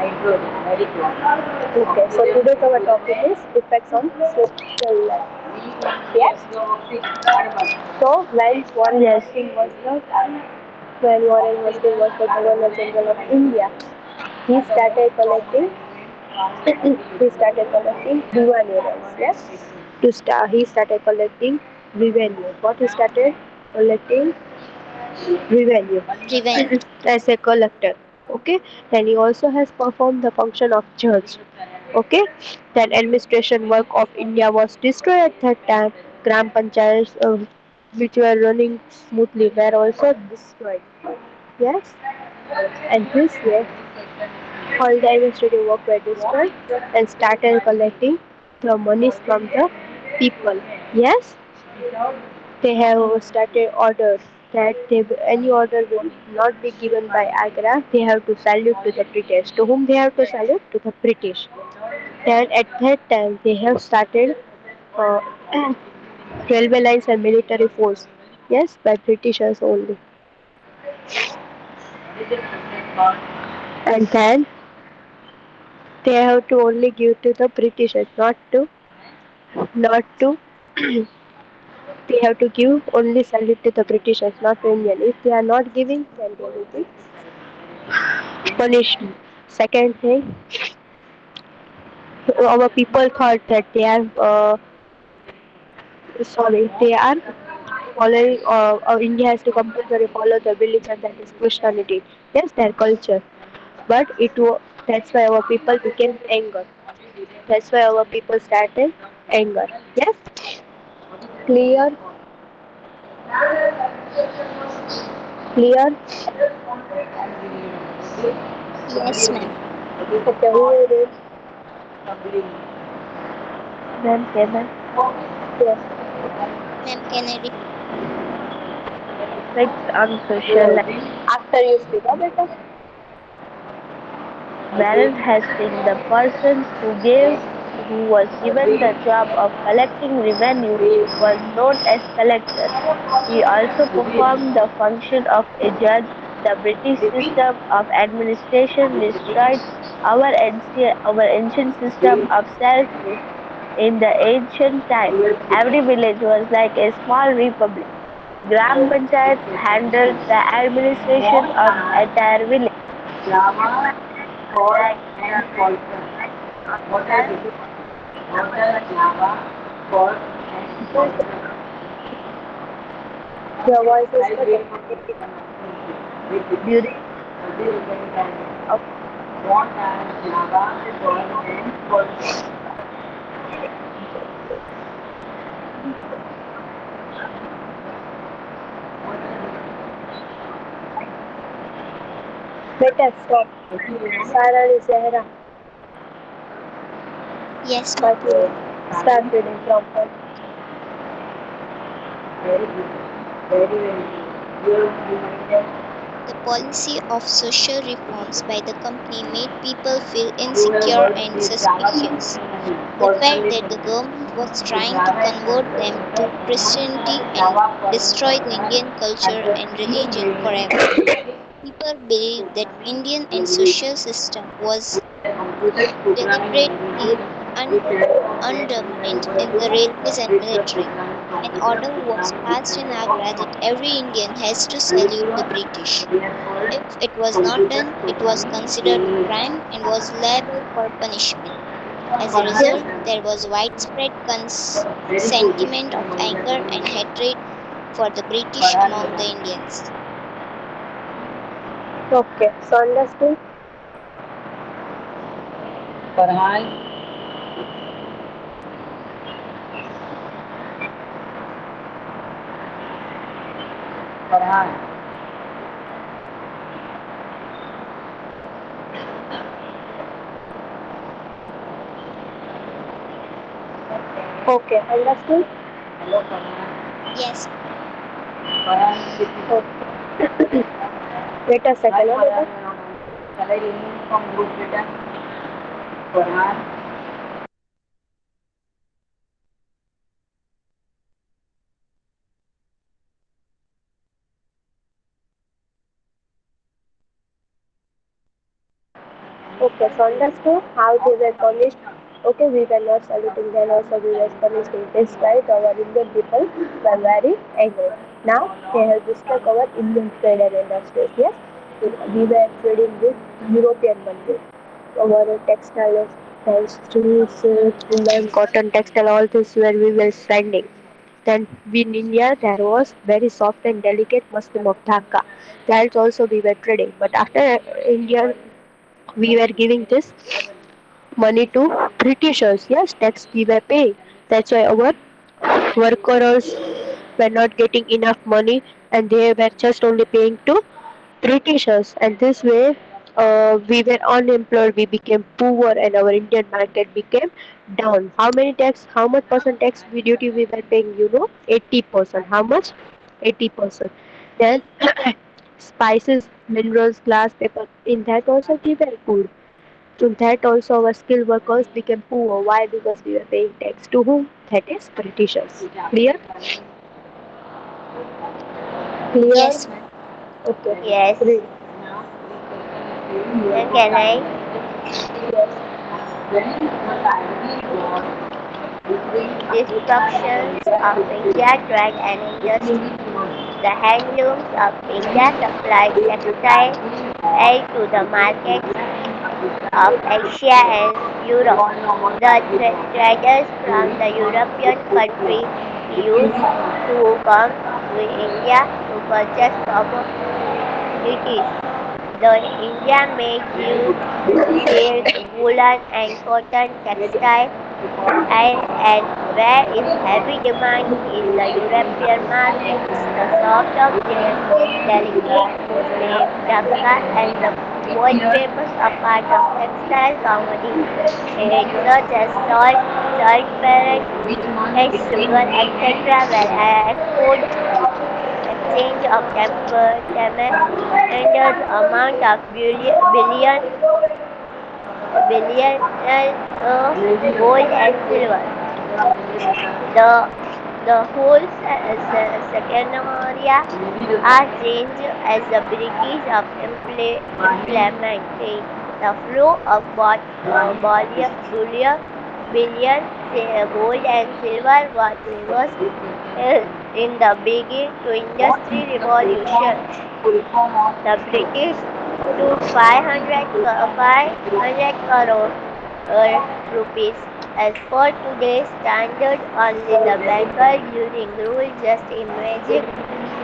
Very good. Okay, so today's our topic is effects on social life. Yes. So Yes, When Warren Hastings was the Governor General of India, he started collecting he started collecting revenues. Yes. He started collecting revenue. What he started collecting revenue revenue. as a collector. Okay. Then he also has performed the function of judge. Okay. Then administration work of India was destroyed at that time. Gram panchayats which were running smoothly were also destroyed. Yes. And this way all the administrative work were destroyed and started collecting the monies from the people. Yes, they have started orders that any order will not be given by Agra. They have to salute to the British. To whom they have to salute? To the British. Then at that time they have started uh, railway lines and military force. Yes, by Britishers only. And then they have to only give to the Britishers, not to they have to give only salute to the Britishers, not to Indian. If they are not giving, then they will be punished. Second thing, our people thought that they are following. India has to compulsory follow the religion that is Christianity. Yes, their culture. But that's why our people became anger. That's why our people started anger. Yes, clear, clear. Yes, ma'am. Okay, who will read? Ma'am, can I? Yes. Ma'am, can I read? Effects on social life. After you speak, better. Baron Hastings, the person who was given the job of collecting revenue, was known as collector. He also performed the function of a judge. The British system of administration destroyed our ancient system of self-rule. In the ancient time, every village was like a small republic. Gram panchayats handled the administration of the entire village. Lava, salt, and sulfur. What are they? Water, lava, salt, and sulfur. Your voice is cutting. During of Water, lava, salt, and sulfur. Better stop. Sarah Zehra. yes, ma'am. Start reading. Start reading from her. Very good. Very, very good. You reminded. The policy of social reforms by the company made people feel You will insecure work and with Java suspicious. system They for felt only that the solution. government was In trying to Java convert them to Christianity and Java destroy the for Indian at culture the and key religion main forever. People believed that Indian and language. social system was Computer programming deliberately languages un- which are undermined able in the to railways and operate the military. program An computer order was programming passed in language of Agra that every Indian has to salute the computer. British. We are called If it was not computer done, it was programming considered a language. crime and was liable for punishment. As a Yes. result, there was widespread Very good. sentiment of anger and hatred for the British Farhan among the Farhan. Indians. Okay, so understood? Farhan. Farhan. Okay, understood? Hello Farhan. Yes, Farhan. Okay. Wait a second, Farhan. Shall I remove from group data? Farhan. Okay, so understood how they were punished. Okay, we were not saluting them, also we were punished in this right. Our Indian people were very angry. Now they have destroyed our Indian trade and industries. Yes, we were trading with European countries. Our textiles, silk, woolen, cotton, textile, all this where we were sending. Then in India there was very soft and delicate muslin of Dhaka. That also we were trading. But after India we were giving this money to Britishers. Yes, tax we were paying. That's why our workers were not getting enough money and they were just only paying to Britishers. And this way, we were unemployed, we became poor, and our Indian market became down. How many tax? How much percent tax duty we were paying? 80%. How much? 80%. Then spices, minerals, glass, paper. In that also we were good. To that also our skilled workers became poor. Why? Because we were paying tax to whom? That is Britishers. Clear? Clear? Yes, Okay. yes. Read. Then can I? Destructions of India trade and industry. The handlooms of India supplied textile aid to the markets of Asia and Europe. The traders from the European countries used to come to India to purchase commodities. The India made jute, silk, woolen and cotton textile and where is heavy demand is the European markets. The soft of delicate muslin, dhaka and the wool papers are part of textile commodities such as salt, salt pellet, sugar, etc. were exported exchange of tremendous amount of billion gold and silver. The the whole Secretariat are changed as the British of implementing the flow of billion gold and silver was reversed in the beginning to industry revolution. The British took 500 crore rupees. As per today's standard, only the Bengal during rule. Just imagine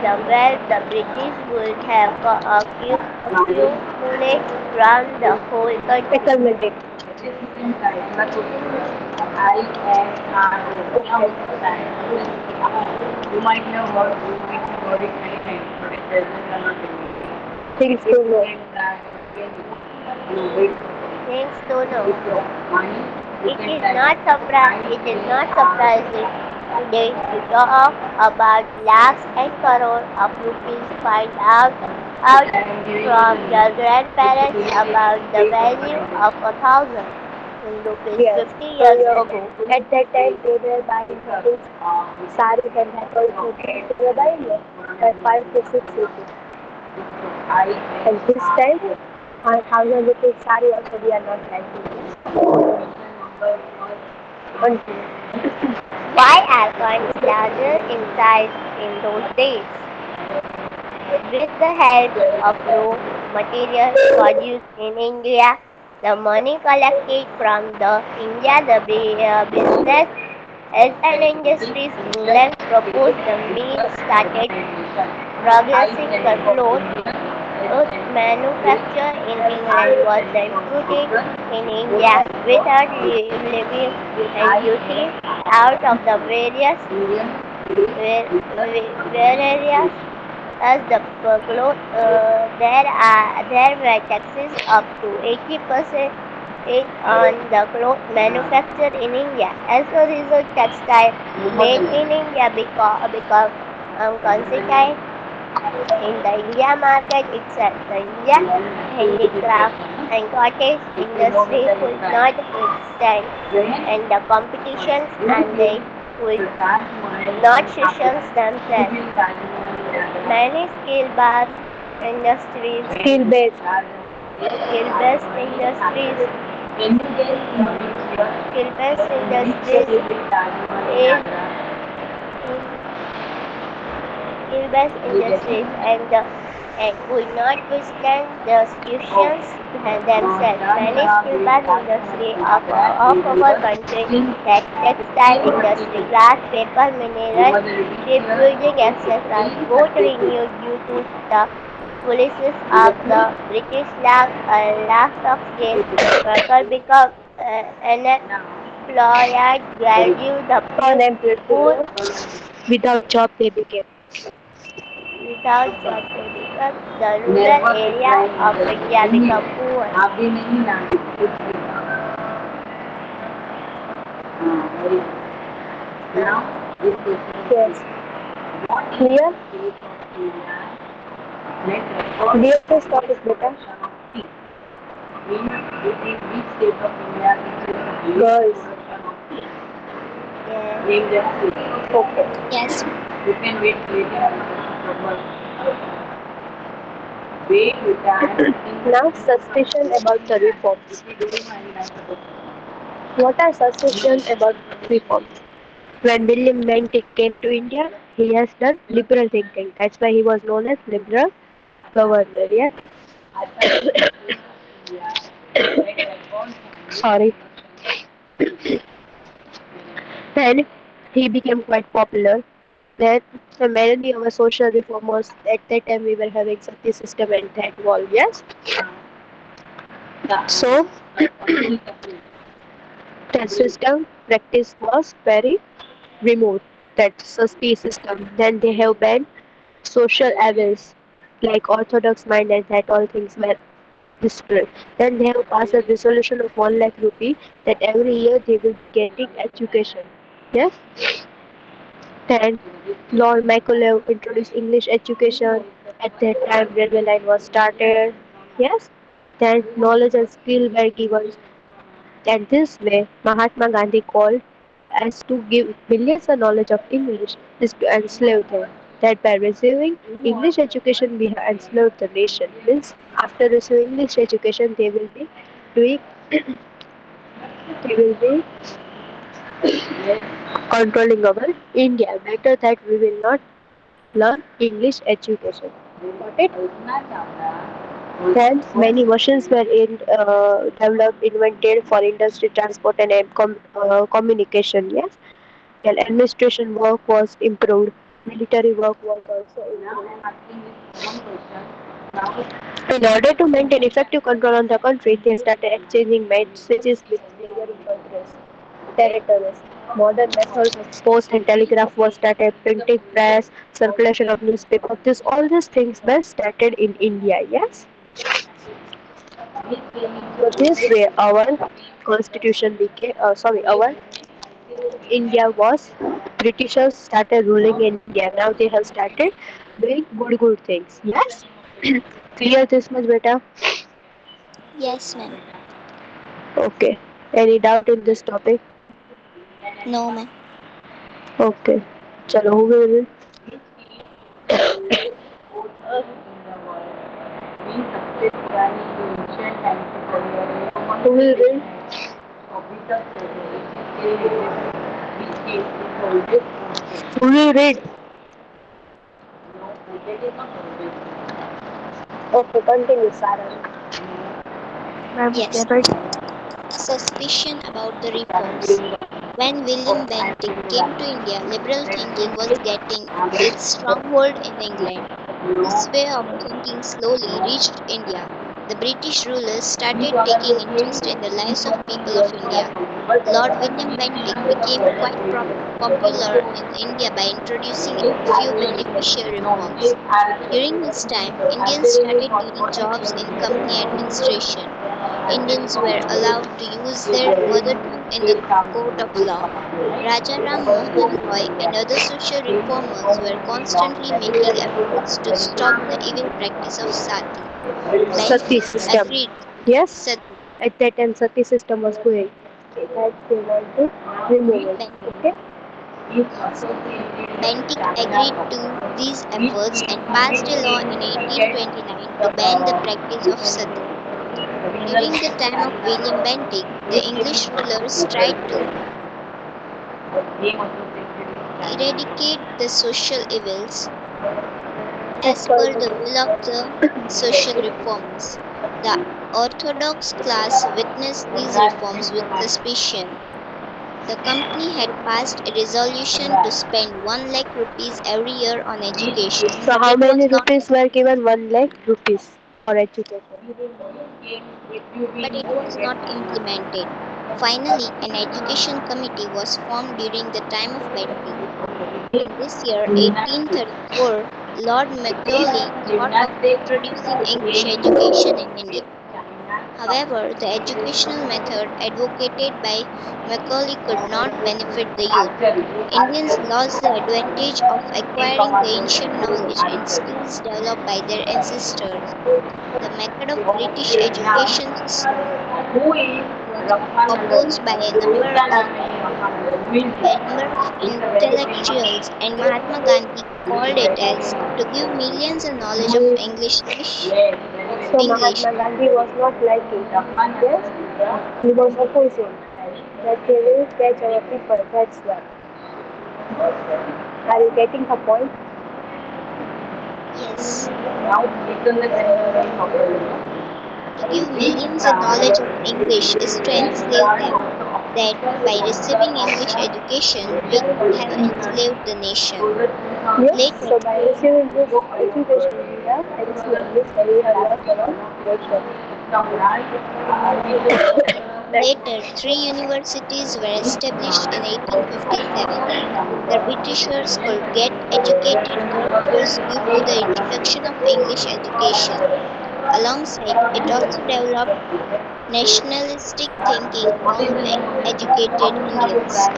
the wealth the British would have accumulated from the whole country. Economic. Things to know. Things to know. It is not surprising today to talk about lakhs and crores of rupees. Find out from your grandparents about the value of 1,000 rupees Yes. 50 So years ago. at that time they were buying things, saris and that also they were buying it by 5 to 6 rupees. And this time, 1,000 rupees sari also we are not buying. And Why are coins larger in size in those days? With the help of raw material produced in India, the money collected from the India, the business as an industry, England proposed the means started progressing the cloth manufacture in England was the imported in India without leaving and duty out of the various as the cloth, there were taxes up to 80% on the cloth manufactured in India. As a result, textile made in India become concentrated in the India market itself. The India handicraft and cottage industry could not withstand and the competitions and they could not sustain themselves. Many skill bars industries skill based. skill-based industries. Skill-based industries is in skill-based industries and could not withstand the situations themselves. Many skill-based industries of our country, like textile industry, glass, paper, mineral, shipbuilding, etc., got renewed due to the policies of the British last of days. Workers become unemployed, gradually the Unemployed poor people without job they became. without job they become the rural areas of India become poor. Yes. Clear? Clear this topic better? Girls. Yes, Okay. Yes, ma'am. Now suspicion about the reforms. What are suspicions about reforms? When William Bentinck came to India, he has done liberal thinking. That's why he was known as liberal governor. Yeah. Sorry. Then he became quite popular. Then many of our social reformers at that time we were having sati system and that wall. Yes. So that system practice was very removed. That sati system. Then they have banned social evils like orthodox mind and that all things were destroyed. Then they have passed a resolution of 1 lakh rupee that every year they will be getting education. Yes. Then Lord Macaulay introduced English education. At that time railway line was started. Yes. Then knowledge and skill were given. And this way Mahatma Gandhi called as to give millions a knowledge of English is to enslave them. That by receiving English education we have enslaved the nation. Means after receiving English education doing they will be controlling our India. Better that we will not learn English education. Got it? Hence, many machines were developed, invented for industry, transport, and communication. Yes, and administration work was improved. Military work was also improved. In order to maintain effective control on the country, they started exchanging messages with neighboring countries, territories. Modern methods of post and telegraph was started, printing press, circulation of newspaper. This all these things were started in India. Yes. So this way, our constitution became. Sorry, our India was Britishers started ruling in India. Now they have started doing good things. Yes. Clear this much, beta? Yes, ma'am. Okay. Any doubt in this topic? No, ma'am. Okay. Chalo, who will? Who will read? Who will read? Okay, continue, Sarah. Ma'am, Yes, can I? suspicion about the reforms. When William Bentinck came to India, liberal thinking was getting its stronghold in England. This way of thinking slowly reached India. The British rulers started taking interest in the lives of people of India. Lord William Bentinck became quite popular in India by introducing a few beneficial reforms. During his time, Indians started gaining jobs in company administration. Indians were allowed to use their mother tongue in the court of law. Raja Ram Mohan Roy and other social reformers were constantly making efforts to stop the evil practice of sati. Sati Bentinck system. agreed Yes. sati. At that time, Sati system was going. That they want to remove it. Ben- Okay. yes. Bentinck agreed to these efforts and passed a law in 1829 to ban the practice of sati. During the time of William Bentinck, the English rulers tried to eradicate the social evils As as per per the the will of the social reformers. The orthodox class witnessed these reforms with suspicion. The company had passed a resolution to spend 1 lakh rupees every year on education, So but how it many was not rupees were given? 1 lakh rupees for education. but it was not implemented. Finally, an education committee was formed during the time of Bentinck. In this year, 1834, Lord Macaulay thought of introducing English education in India. However, the educational method advocated by Macaulay could not benefit the youth. Indians lost the advantage of acquiring the ancient knowledge and skills developed by their ancestors. The method of British education system was opposed by a number of intellectuals, and Mahatma Gandhi called it as to give millions a knowledge of So English. Mahatma Gandhi was not liking. Yes, he was opposing. That they will catch our people. That's why. Are you getting her point? Yes, to give millions a knowledge of English is to enslave them. That by receiving English education we have enslaved the nation. Yes. Later, So by receiving this education, we have excellent list. We have lost our nation. later, three universities were established in 1857. The Britishers could get educated graduates due to the introduction of English education. Alongside, it also developed nationalistic thinking among the educated Indians.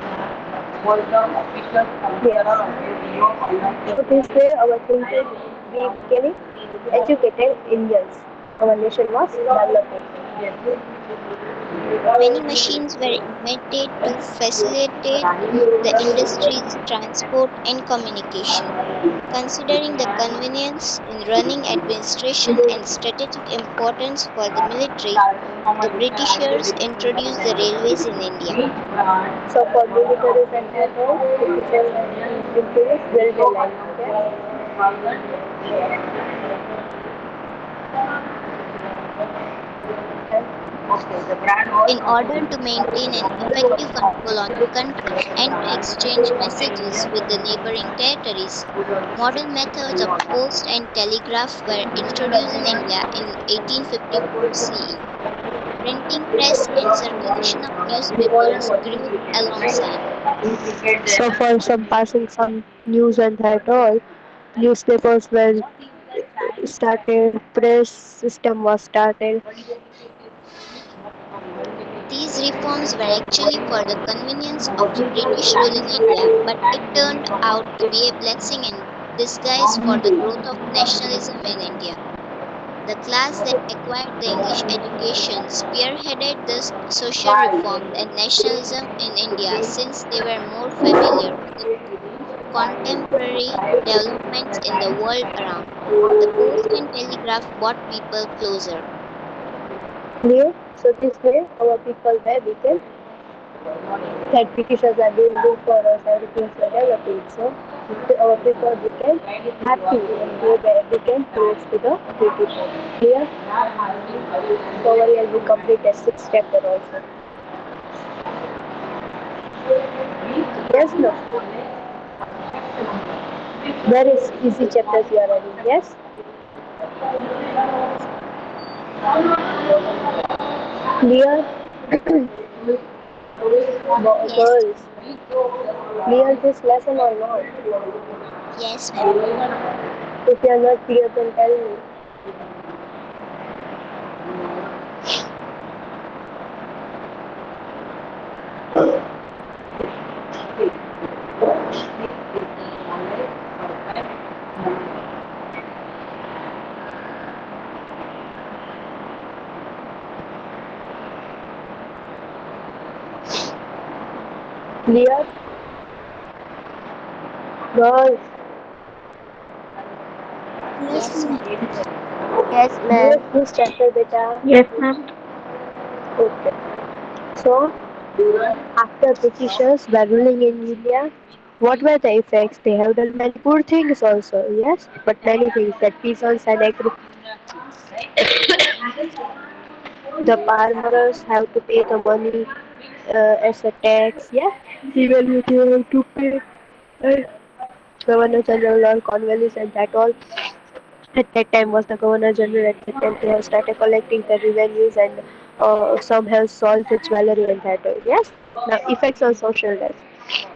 So this way our thinking we became educated Indians. Our nation was developing. Many machines were invented to facilitate the industries, transport, and communication. Considering the convenience in running administration and strategic importance for the military, the Britishers introduced the railways in India. So for militaries and airborne, the teachers and increase railway line. In order to maintain an effective control on the country and to exchange messages with the neighboring territories, modern methods of post and telegraph were introduced in India in 1854 CE. Printing press and circulation of newspapers grew alongside. So for some passing some news and that all, newspapers were started, press system was started. These reforms were actually for the convenience of the British rule in India, but it turned out to be a blessing in disguise for the growth of nationalism in India. The class that acquired the English education spearheaded the social reforms and nationalism in India since they were more familiar with the contemporary developments in the world around. The post and telegraph brought people closer. Clear? So this way our people were became that Britishers are doing good for us, everything is developing. So our people became happy and they became close to the Britishers. Clear? So over here we complete the sixth chapter also. Yes, no. There is easy chapters you are reading. Yes? Clear? Yes, Girls, clear this lesson or not? yes, ma'am. If you are not clear, then tell me. Clear? Girls, Yes, Yes, ma'am. ma'am. Yes, do ma'am. this chapter, beta. Yes, ma'am. Okay. So, after Britishers were ruling in India, what were the effects? They have done many good things also, yes, but many things that peasants and the farmers have to pay the money as a tax, yeah, even if they have to pay uh, Governor General or Cornwallis and that all. At that time was the Governor General. At that time they have started collecting the revenues and some have sold the jewelry and that all. Yes. Now effects on social life.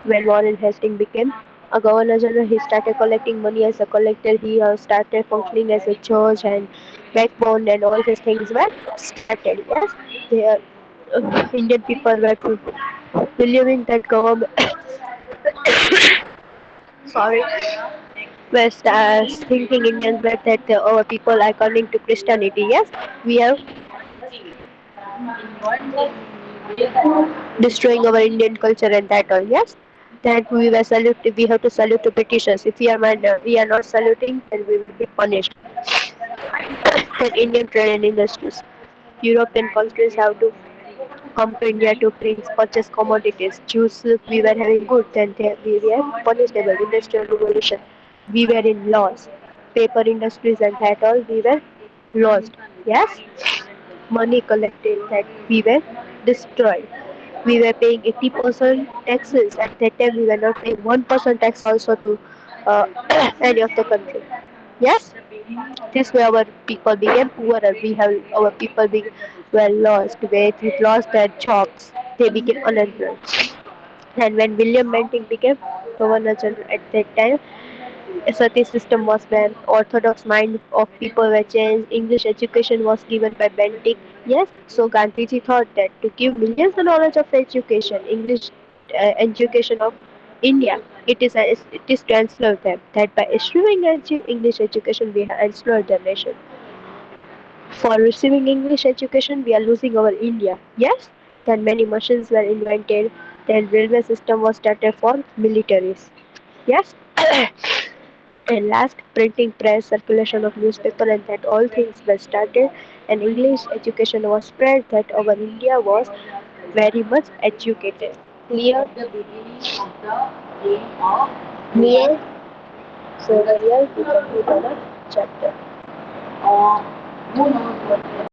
When Warren Hastings became a Governor General, he started collecting money as a collector. He started functioning as a judge and backbone and all these things were started. Yes. There, Indian people were believing that government. Sorry, West as thinking Indians were that our people are coming to Christianity. Yes, we have destroying our Indian culture and that all. Yes, that we were salute. We have to salute to Britishers. If we are not saluting, then we will be punished. And Indian trade and industries. European countries have to come to India to purchase commodities. Juice we were having good, then we were punishable. Industrial revolution, we were in loss. Paper industries and that all we were lost. Yes, money collected that we were destroyed. We were paying 80% taxes. At that time, we were not paying 1% tax also to uh, any of the country. Yes, this way our people became poorer. We have our people were lost. They lost their jobs. They became unemployed. And when William Bentinck became Governor General at that time, a sati system was banned. Orthodox mind of people were changed. English education was given by Bentinck. Yes, so Gandhiji thought that to give millions the knowledge of education, English education of India, it is to enslave them. That by issuing English education, we have enslaved the nation. For receiving English education, we are losing our India. Yes, then many machines were invented. Then railway system was started for militaries. Yes. And last, printing press, circulation of newspaper, and that all things were started, and English education was spread. That our India was very much educated. Clear? Clear? So here we complete our chapter.